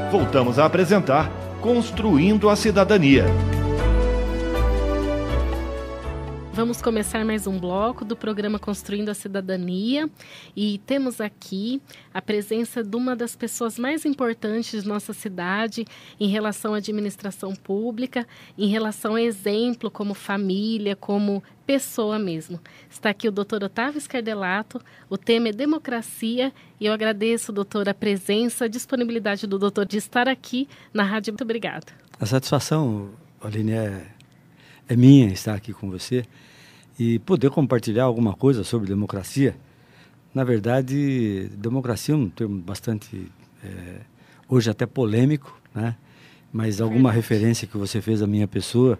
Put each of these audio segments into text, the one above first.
Voltamos a apresentar Construindo a Cidadania. Vamos começar mais um bloco do programa Construindo a Cidadania e temos aqui a presença de uma das pessoas mais importantes de nossa cidade em relação à administração pública, em relação a exemplo como família, como pessoa mesmo. Está aqui o Dr. Otávio Scardelato, o tema é democracia e eu agradeço, doutor, a presença, a disponibilidade do doutor de estar aqui na rádio. Muito obrigada. A satisfação, Aline, é minha estar aqui com você e poder compartilhar alguma coisa sobre democracia. Na verdade, democracia é um termo bastante, hoje até polêmico, né? Mas alguma referência que você fez à minha pessoa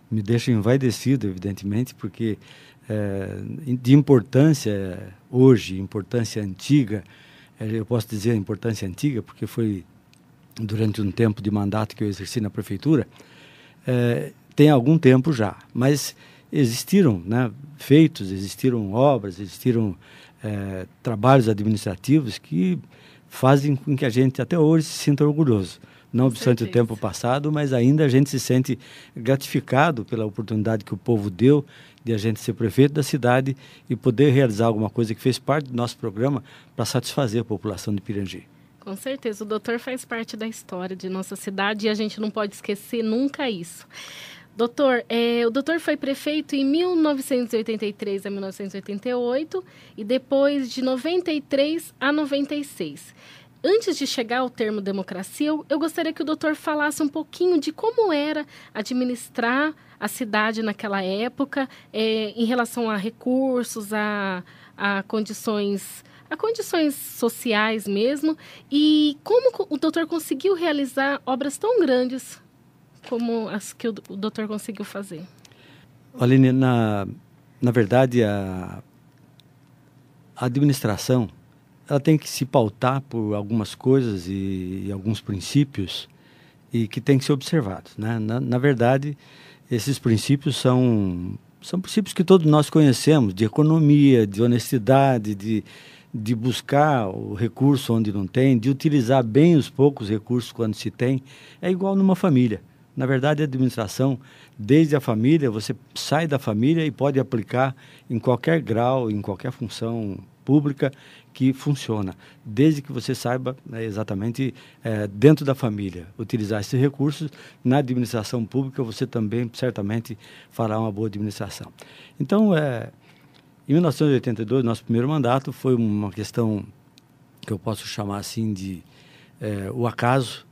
me deixa envaidecido, evidentemente, porque de importância hoje, importância antiga, eu posso dizer importância antiga porque foi durante um tempo de mandato que eu exerci na prefeitura, tem algum tempo já, mas existiram, né, feitos, existiram obras, existiram trabalhos administrativos que fazem com que a gente até hoje se sinta orgulhoso. Não obstante o tempo passado, mas ainda a gente se sente gratificado pela oportunidade que o povo deu de a gente ser prefeito da cidade e poder realizar alguma coisa que fez parte do nosso programa para satisfazer a população de Pirangi. Com certeza, o doutor faz parte da história de nossa cidade e a gente não pode esquecer nunca isso. Doutor, o doutor foi prefeito em 1983 a 1988 e depois de 93 a 96. Antes de chegar ao termo democracia, eu gostaria que o doutor falasse um pouquinho de como era administrar a cidade naquela época, em relação a recursos, a condições sociais mesmo, e como o doutor conseguiu realizar obras tão grandes como as que o doutor conseguiu fazer. Aline, na verdade, a administração ela tem que se pautar por algumas coisas e alguns princípios e que tem que ser observados, né? Na verdade, esses princípios são princípios que todos nós conhecemos, de economia, de honestidade, de buscar o recurso onde não tem, de utilizar bem os poucos recursos quando se tem. É igual numa família. Na verdade, a administração, desde a família, você sai da família e pode aplicar em qualquer grau, em qualquer função pública que funciona, desde que você saiba, né, exatamente dentro da família utilizar esses recursos. Na administração pública você também certamente fará uma boa administração. Então, em 1982, nosso primeiro mandato foi uma questão que eu posso chamar assim de o acaso.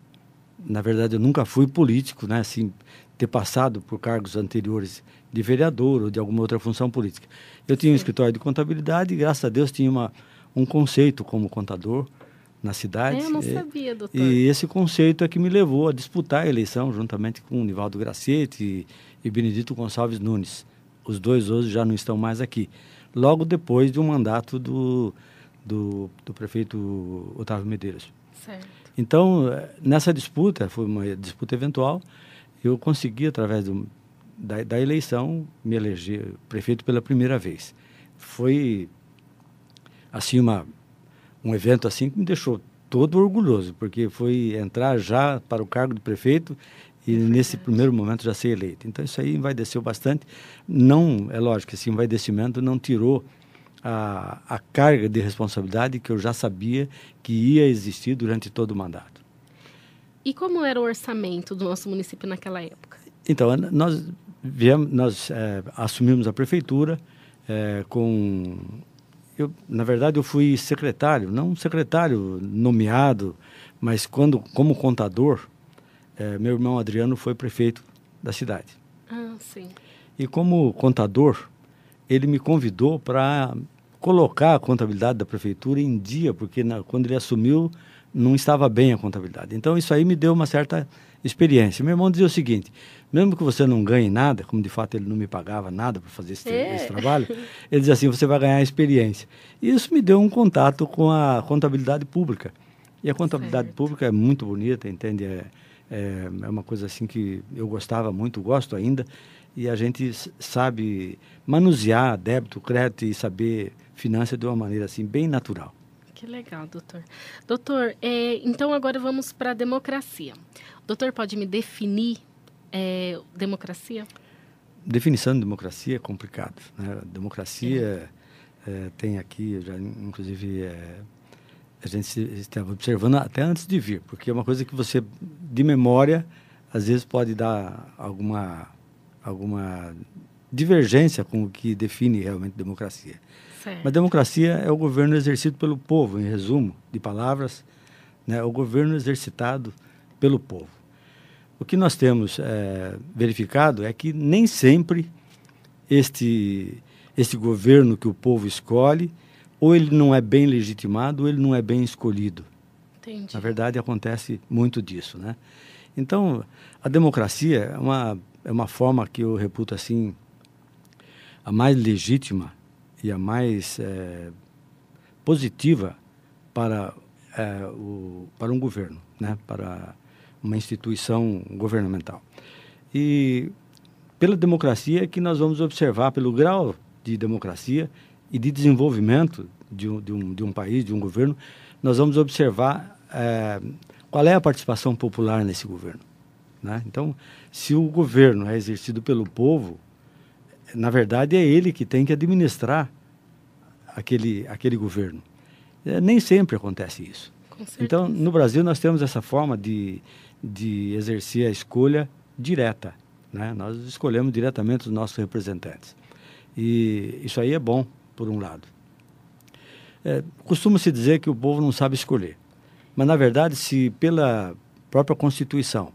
Na verdade, eu nunca fui político, né, assim, ter passado por cargos anteriores de vereador ou de alguma outra função política. Eu tinha um escritório de contabilidade e, graças a Deus, tinha um conceito como contador na cidade. Eu não sabia, doutor. E esse conceito é que me levou a disputar a eleição juntamente com o Nivaldo Graciete e Benedito Gonçalves Nunes. Os dois hoje já não estão mais aqui. Logo depois de um mandato do prefeito Otávio Medeiros. Certo. Então, nessa disputa, foi uma disputa eventual, eu consegui, através da eleição, me eleger prefeito pela primeira vez. Foi, assim, um evento assim que me deixou todo orgulhoso, porque foi entrar já para o cargo de prefeito e nesse primeiro momento já ser eleito. Então, isso aí envaideceu bastante. Não, é lógico que esse envaidecimento não tirou a carga de responsabilidade que eu já sabia que ia existir durante todo o mandato. E como era o orçamento do nosso município naquela época? Então, nós assumimos a prefeitura na verdade, eu fui secretário, não secretário nomeado, mas como contador, meu irmão Adriano foi prefeito da cidade. Ah, sim. E como contador, ele me convidou para colocar a contabilidade da prefeitura em dia, porque quando ele assumiu, não estava bem a contabilidade. Então, isso aí me deu uma certa experiência. Meu irmão dizia o seguinte: mesmo que você não ganhe nada, como de fato ele não me pagava nada para fazer esse trabalho, ele dizia assim, você vai ganhar experiência. E isso me deu um contato com a contabilidade pública. E a contabilidade pública é muito bonita, entende? É uma coisa assim que eu gostava muito, gosto ainda, e a gente sabe manusear débito, crédito e saber finanças de uma maneira assim bem natural. Que legal, doutor. Doutor, então agora vamos para a democracia. O doutor pode me definir democracia? Definição de democracia é complicado, né? Democracia tem aqui, já, inclusive, a gente estava observando até antes de vir, porque é uma coisa que você, de memória, às vezes pode dar alguma divergência com o que define realmente democracia. Certo. Mas democracia é o governo exercido pelo povo, em resumo de palavras, né? O governo exercitado pelo povo. O que nós temos verificado é que nem sempre este governo que o povo escolhe, ou ele não é bem legitimado, ou ele não é bem escolhido. Entendi. Na verdade, acontece muito disso, né? Então, a democracia é uma forma que eu reputo assim, a mais legítima e a mais positiva para um governo, né? Para uma instituição governamental. E pela democracia é que nós vamos observar, pelo grau de democracia e de desenvolvimento de um país, de um governo, nós vamos observar qual é a participação popular nesse governo, né? Então, se o governo é exercido pelo povo, na verdade é ele que tem que administrar aquele governo. Nem sempre acontece isso. Então, no Brasil, nós temos essa forma de exercer a escolha direta, né? Nós escolhemos diretamente os nossos representantes. E isso aí é bom, por um lado. Costuma-se dizer que o povo não sabe escolher. Mas, na verdade, se pela própria Constituição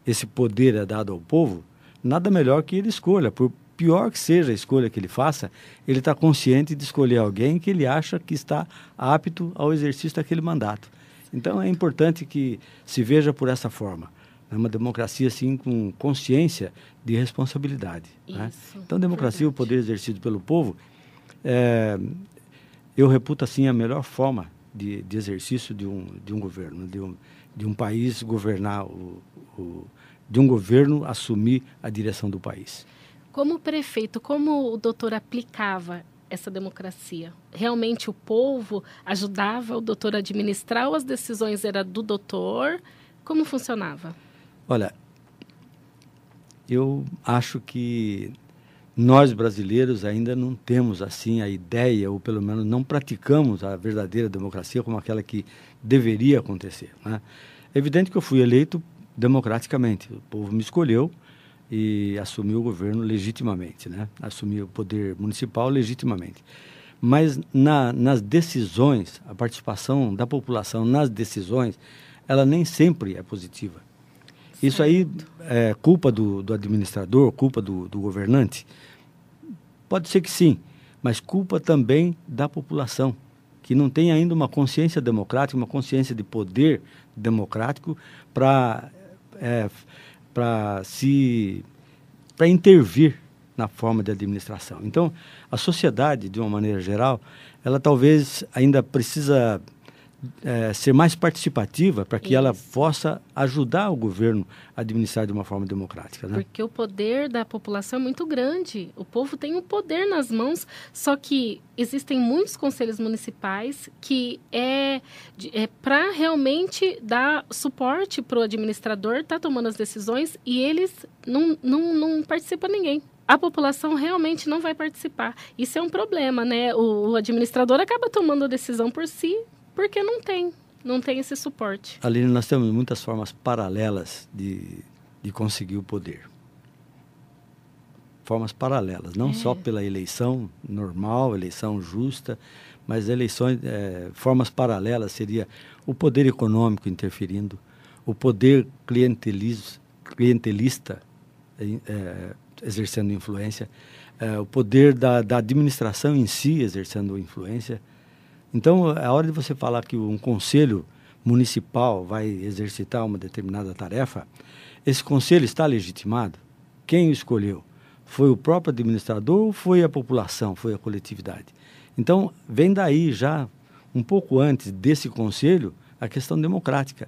esse poder é dado ao povo, nada melhor que ele escolha. Por pior que seja a escolha que ele faça, ele está consciente de escolher alguém que ele acha que está apto ao exercício daquele mandato. Então, é importante que se veja por essa forma. É uma democracia, assim, com consciência de responsabilidade, né? Então, democracia, o poder exercido pelo povo, eu reputo, assim, a melhor forma de exercício de um governo, de um país governar, de um governo assumir a direção do país. Como prefeito, como o doutor aplicava essa democracia? Realmente o povo ajudava o doutor a administrar ou as decisões eram do doutor? Como funcionava? Olha, eu acho que nós brasileiros ainda não temos assim a ideia, ou pelo menos não praticamos a verdadeira democracia como aquela que deveria acontecer, né? É evidente que eu fui eleito democraticamente, o povo me escolheu e assumiu o governo legitimamente, né? Assumiu o poder municipal legitimamente. Mas nas decisões, a participação da população nas decisões, ela nem sempre é positiva. Certo. Isso aí é culpa do administrador, culpa do governante? Pode ser que sim, mas culpa também da população, que não tem ainda uma consciência democrática, uma consciência de poder democrático para intervir na forma de administração. Então, a sociedade, de uma maneira geral, ela talvez ainda precisa ser mais participativa para que ela possa ajudar o governo a administrar de uma forma democrática, né? Porque o poder da população é muito grande. O povo tem o poder nas mãos, só que existem muitos conselhos municipais que é para realmente dar suporte para o administrador estar tomando as decisões e eles não participa ninguém. A população realmente não vai participar. Isso é um problema, né? O administrador acaba tomando a decisão por si, porque não tem esse suporte. Aline, nós temos muitas formas paralelas de conseguir o poder. Formas paralelas, não só pela eleição normal, eleição justa, mas formas paralelas seria o poder econômico interferindo, o poder clientelista exercendo influência, o poder da administração em si exercendo influência. Então, a hora de você falar que um conselho municipal vai exercitar uma determinada tarefa, esse conselho está legitimado? Quem o escolheu? Foi o próprio administrador ou foi a população, foi a coletividade? Então, vem daí já, um pouco antes desse conselho, a questão democrática.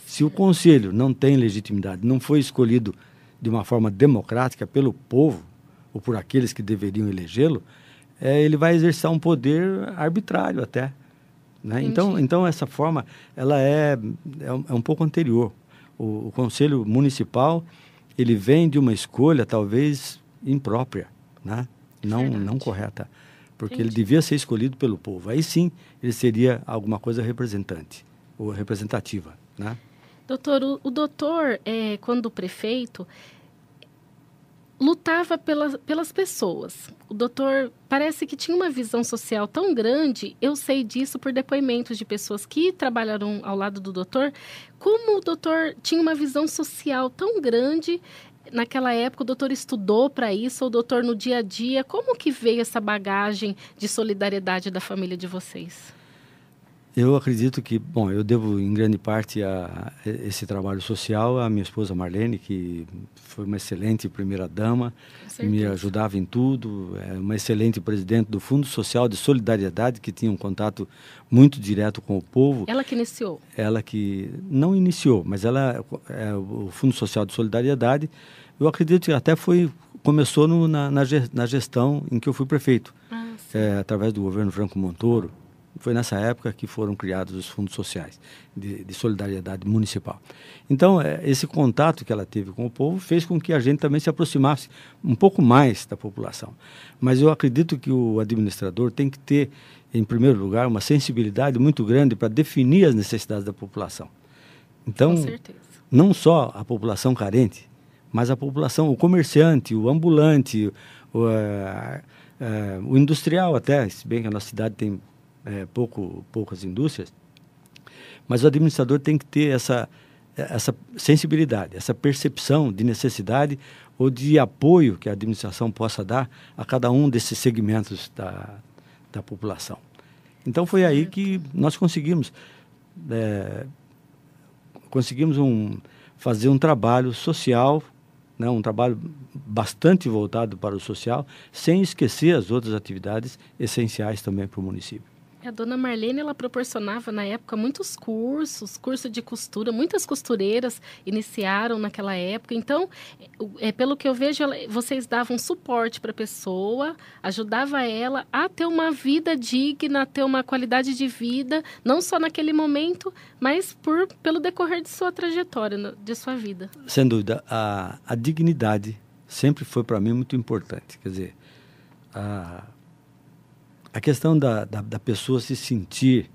Se o conselho não tem legitimidade, não foi escolhido de uma forma democrática pelo povo, ou por aqueles que deveriam elegê-lo, ele vai exercer um poder arbitrário até, né? Então, essa forma, ela é um pouco anterior. O Conselho Municipal, ele vem de uma escolha, talvez, imprópria, né? Não correta. Porque ele devia ser escolhido pelo povo. Aí sim, ele seria alguma coisa representante, ou representativa, né? Doutor, o doutor, quando prefeito, lutava pelas pessoas. O doutor parece que tinha uma visão social tão grande, eu sei disso por depoimentos de pessoas que trabalharam ao lado do doutor, como o doutor tinha uma visão social tão grande. Naquela época, o doutor estudou para isso, ou o doutor no dia a dia, como que veio essa bagagem de solidariedade da família de vocês? Eu acredito que, eu devo em grande parte a esse trabalho social à minha esposa Marlene, que foi uma excelente primeira-dama, me ajudava em tudo, uma excelente presidente do Fundo Social de Solidariedade, que tinha um contato muito direto com o povo. Ela que iniciou? Ela que não iniciou, mas o Fundo Social de Solidariedade, eu acredito que até começou na gestão em que eu fui prefeito, através do governo Franco Montoro. Foi nessa época que foram criados os fundos sociais de solidariedade municipal. Então, esse contato que ela teve com o povo fez com que a gente também se aproximasse um pouco mais da população. Mas eu acredito que o administrador tem que ter, em primeiro lugar, uma sensibilidade muito grande para definir as necessidades da população. Então, com certeza, não só a população carente, mas a população, o comerciante, o ambulante, o industrial até, se bem que a nossa cidade tem poucas indústrias, mas o administrador tem que ter essa sensibilidade, essa percepção de necessidade ou de apoio que a administração possa dar a cada um desses segmentos da população. Então foi aí que nós conseguimos fazer um trabalho social, né, um trabalho bastante voltado para o social, sem esquecer as outras atividades essenciais também para o município. A dona Marlene, ela proporcionava na época muitos curso de costura, muitas costureiras iniciaram naquela época. Então, pelo que eu vejo, vocês davam suporte para a pessoa, ajudava ela a ter uma vida digna, a ter uma qualidade de vida, não só naquele momento, mas pelo decorrer de sua trajetória, de sua vida. Sem dúvida, a dignidade sempre foi para mim muito importante. Quer dizer, a questão da pessoa se sentir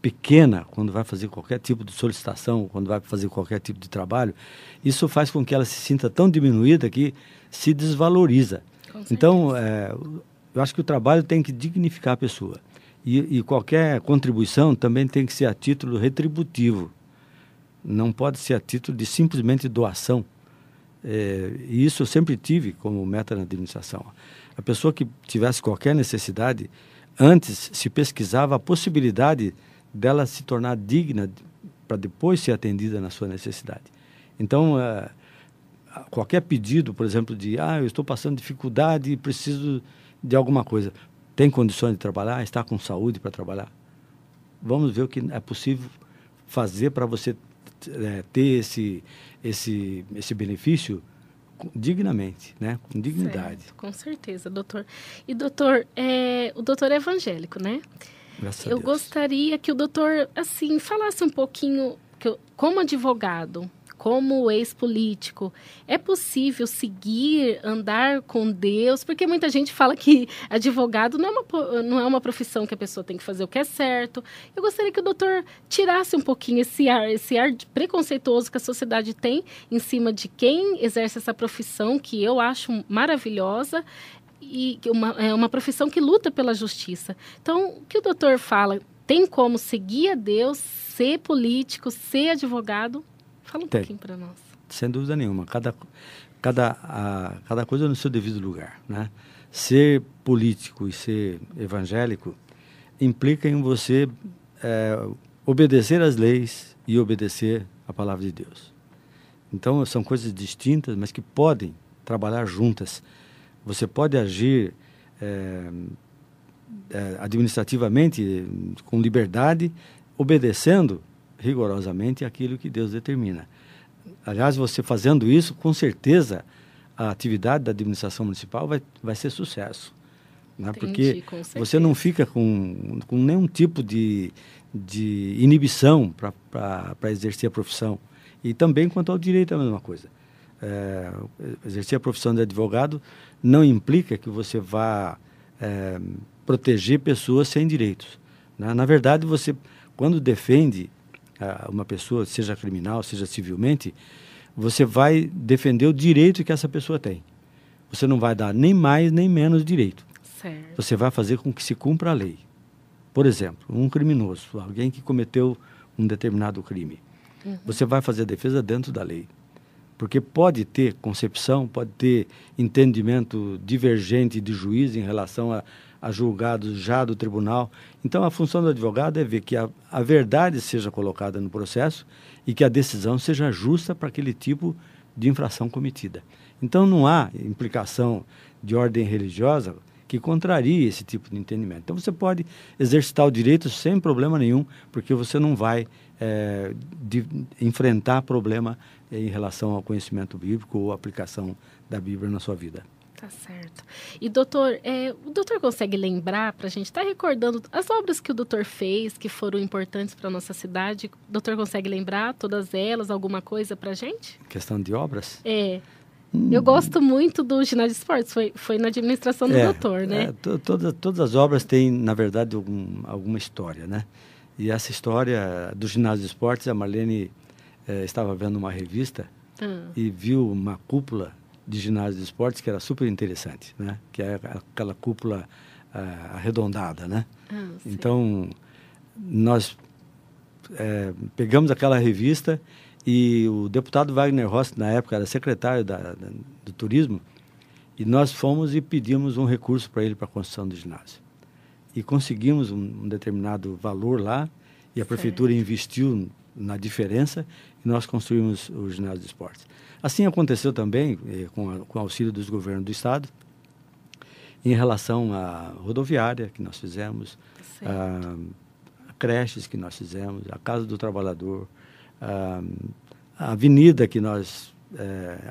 pequena quando vai fazer qualquer tipo de solicitação, quando vai fazer qualquer tipo de trabalho, isso faz com que ela se sinta tão diminuída que se desvaloriza. Então, eu acho que o trabalho tem que dignificar a pessoa. E qualquer contribuição também tem que ser a título retributivo. Não pode ser a título de simplesmente doação. E isso eu sempre tive como meta na administração. A pessoa que tivesse qualquer necessidade, antes se pesquisava a possibilidade dela se tornar digna para depois ser atendida na sua necessidade. Então, qualquer pedido, por exemplo, eu estou passando dificuldade e preciso de alguma coisa. Tem condições de trabalhar? Está com saúde para trabalhar? Vamos ver o que é possível fazer para você ter esse benefício dignamente, né? Com dignidade. Certo, com certeza, doutor. E, doutor, o doutor é evangélico, né? Graças a Deus. Eu gostaria que o doutor, assim, falasse um pouquinho, como advogado, como ex-político, é possível seguir, andar com Deus? Porque muita gente fala que advogado não é uma profissão que a pessoa tem que fazer o que é certo. Eu gostaria que o doutor tirasse um pouquinho esse ar preconceituoso que a sociedade tem em cima de quem exerce essa profissão, que eu acho maravilhosa, e é uma profissão que luta pela justiça. Então, o que o doutor fala? Tem como seguir a Deus, ser político, ser advogado? Fala um pouquinho para nós. Sem dúvida nenhuma. Cada coisa no seu devido lugar, né? Ser político e ser evangélico implica em você obedecer às leis e obedecer à palavra de Deus. Então, são coisas distintas, mas que podem trabalhar juntas. Você pode agir administrativamente, com liberdade, obedecendo rigorosamente aquilo que Deus determina. Aliás, você fazendo isso, com certeza, a atividade da administração municipal vai ser sucesso. né? Entendi, Porque você não fica com nenhum tipo de inibição para exercer a profissão. E também quanto ao direito é a mesma coisa. Exercer a profissão de advogado não implica que você vá proteger pessoas sem direitos, né? Na verdade, você, quando defende uma pessoa, seja criminal, seja civilmente, você vai defender o direito que essa pessoa tem. Você não vai dar nem mais nem menos direito. Certo. Você vai fazer com que se cumpra a lei. Por exemplo, um criminoso, alguém que cometeu um determinado crime. Você vai fazer a defesa dentro da lei. Porque pode ter concepção, pode ter entendimento divergente de juiz em relação a julgados já do tribunal. Então, a função do advogado é ver que a verdade seja colocada no processo e que a decisão seja justa para aquele tipo de infração cometida. Então, não há implicação de ordem religiosa que contrarie esse tipo de entendimento. Então, você pode exercitar o direito sem problema nenhum, porque você não vai enfrentar problema em relação ao conhecimento bíblico ou aplicação da Bíblia na sua vida. Tá certo. E, doutor, o doutor consegue lembrar, para a gente estar recordando as obras que o doutor fez, que foram importantes para a nossa cidade? O doutor consegue lembrar todas elas, alguma coisa para a gente? Questão de obras? Eu gosto muito do ginásio de esportes, foi na administração do doutor, né? Todas as obras têm, na verdade, alguma história, né? E essa história do ginásio de esportes, a Marlene estava vendo uma revista e viu uma cúpula de ginásio de esportes que era super interessante, né? Que é aquela cúpula arredondada, né? Então, nós pegamos aquela revista e o deputado Wagner Rossi, na época, era secretário do turismo, e nós fomos e pedimos um recurso para ele para a construção do ginásio. E conseguimos um determinado valor lá, e a prefeitura investiu na diferença, e nós construímos o ginásio de esportes. Assim aconteceu também com o auxílio dos governos do estado, em relação à rodoviária que nós fizemos, a creches que nós fizemos, a Casa do Trabalhador, a avenida que nós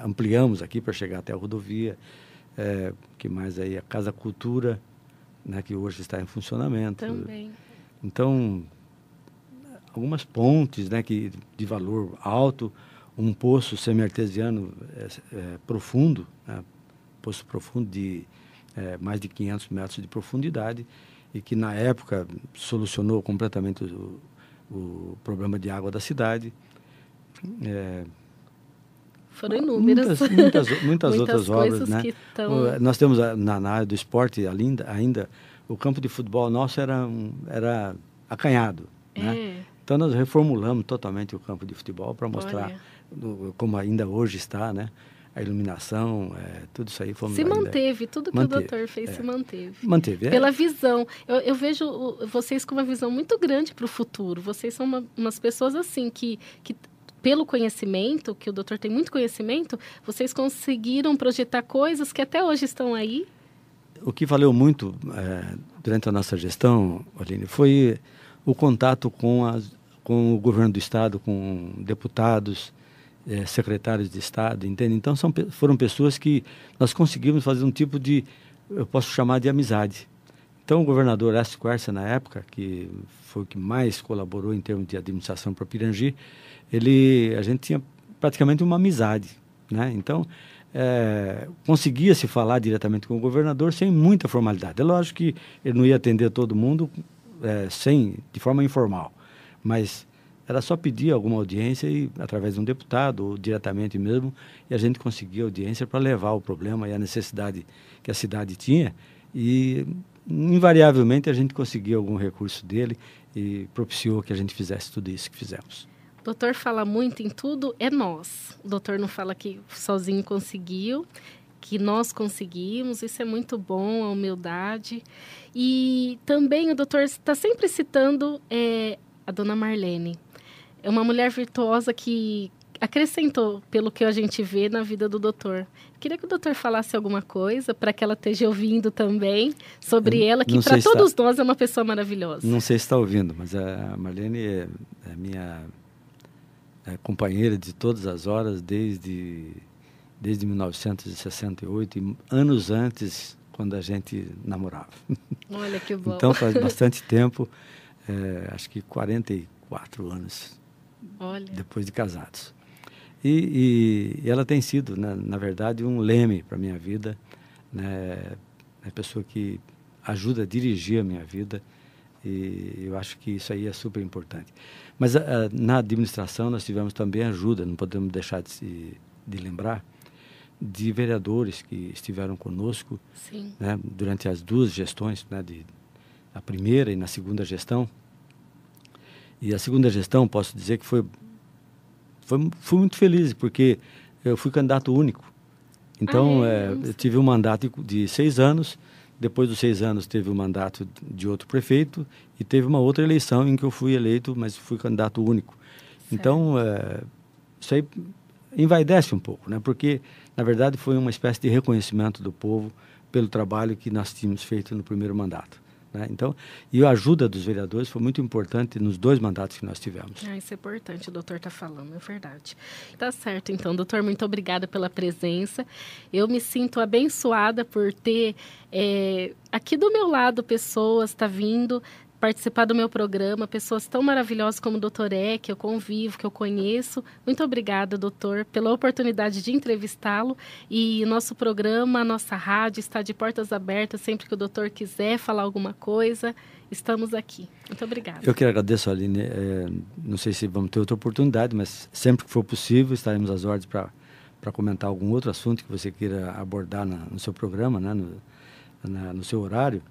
ampliamos aqui para chegar até a rodovia, que mais aí, a Casa Cultura, né, que hoje está em funcionamento. Também. Então, algumas pontes, né, de valor alto, um poço semi-artesiano profundo, né, poço profundo de mais de 500 metros de profundidade, e que na época solucionou completamente o problema de água da cidade. Foram inúmeras. Muitas outras obras, né? Que tão... Nós temos na área do esporte ainda o campo de futebol nosso era acanhado, né? Então nós reformulamos totalmente o campo de futebol para mostrar como ainda hoje está, né? A iluminação, tudo isso aí se manteve, tudo que o doutor fez se manteve. Manteve, Pela visão. Eu vejo vocês com uma visão muito grande para o futuro. Vocês são umas pessoas assim que pelo conhecimento, que o doutor tem muito conhecimento, vocês conseguiram projetar coisas que até hoje estão aí. O que valeu muito durante a nossa gestão, Aline, foi o contato com o governo do estado, com deputados, secretários de estado, entende? Então foram pessoas que nós conseguimos fazer um tipo de, eu posso chamar de amizade. Então o governador Écio Quercia, na época, que foi o que mais colaborou em termos de administração para Pirangi, a gente tinha praticamente uma amizade, né? Então conseguia-se falar diretamente com o governador sem muita formalidade. É lógico que ele não ia atender todo mundo de forma informal, mas era só pedir alguma audiência e através de um deputado ou diretamente mesmo, e a gente conseguia audiência para levar o problema e a necessidade que a cidade tinha, e invariavelmente a gente conseguia algum recurso dele e propiciou que a gente fizesse tudo isso que fizemos. O doutor fala muito em tudo, é nós. O doutor não fala que sozinho conseguiu, que nós conseguimos, isso é muito bom, a humildade. E também o doutor está sempre citando a dona Marlene. É uma mulher virtuosa que acrescentou, pelo que a gente vê na vida do doutor. Queria que o doutor falasse alguma coisa para que ela esteja ouvindo também sobre ela, que para todos nós é uma pessoa maravilhosa. Não sei se está ouvindo, mas a Marlene é minha companheira de todas as horas, desde 1968, e anos antes, quando a gente namorava. Olha que bom. Então faz bastante tempo, acho que 44 anos depois de casados. E ela tem sido, né, na verdade, um leme para a minha vida, né, é a pessoa que ajuda a dirigir a minha vida, e eu acho que isso aí é super importante. Mas na administração nós tivemos também ajuda, não podemos deixar de lembrar, de vereadores que estiveram conosco, né, durante as duas gestões, né, a primeira e na segunda gestão. E a segunda gestão, posso dizer que fui muito feliz, porque eu fui candidato único. Então, eu tive um mandato de 6 anos, depois dos 6 anos teve o mandato de outro prefeito e teve uma outra eleição em que eu fui eleito, mas fui candidato único. Certo. Então, isso aí envaidece um pouco, né? Porque, na verdade, foi uma espécie de reconhecimento do povo pelo trabalho que nós tínhamos feito no primeiro mandato, né? Então, e a ajuda dos vereadores foi muito importante nos 2 mandatos que nós tivemos. Isso é importante, o doutor está falando, é verdade. Tá certo, então, doutor, muito obrigada pela presença. Eu me sinto abençoada por ter aqui do meu lado pessoas, tá vindo participar do meu programa, pessoas tão maravilhosas como o doutor que eu convivo, que eu conheço. Muito obrigada, doutor, pela oportunidade de entrevistá-lo. E nosso programa, nossa rádio está de portas abertas, sempre que o doutor quiser falar alguma coisa, estamos aqui. Muito obrigada. Eu que agradeço, Aline. Não sei se vamos ter outra oportunidade, mas sempre que for possível, estaremos às ordens para comentar algum outro assunto que você queira abordar no seu programa, né, no seu horário.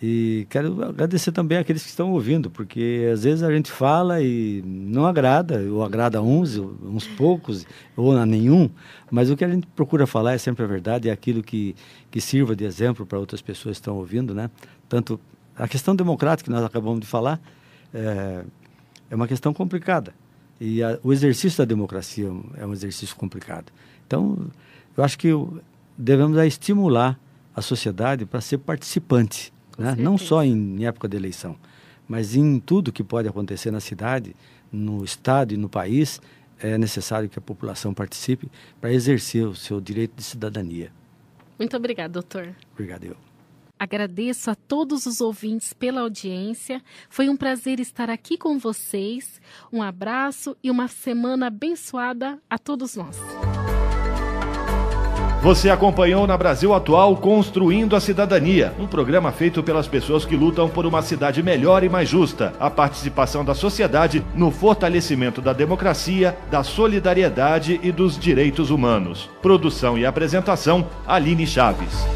E quero agradecer também àqueles que estão ouvindo, porque às vezes a gente fala e não agrada, ou agrada a uns poucos, ou a nenhum, mas o que a gente procura falar é sempre a verdade, é aquilo que sirva de exemplo para outras pessoas que estão ouvindo, né? Tanto a questão democrática que nós acabamos de falar é uma questão complicada, e o exercício da democracia é um exercício complicado. Então, eu acho que devemos estimular a sociedade para ser participante, né? Não só em época de eleição, mas em tudo que pode acontecer na cidade, no estado e no país, é necessário que a população participe para exercer o seu direito de cidadania. Muito obrigada, doutor. Obrigado, eu. Agradeço a todos os ouvintes pela audiência. Foi um prazer estar aqui com vocês. Um abraço e uma semana abençoada a todos nós. Você acompanhou na Brasil Atual Construindo a Cidadania, um programa feito pelas pessoas que lutam por uma cidade melhor e mais justa. A participação da sociedade no fortalecimento da democracia, da solidariedade e dos direitos humanos. Produção e apresentação, Aline Chaves.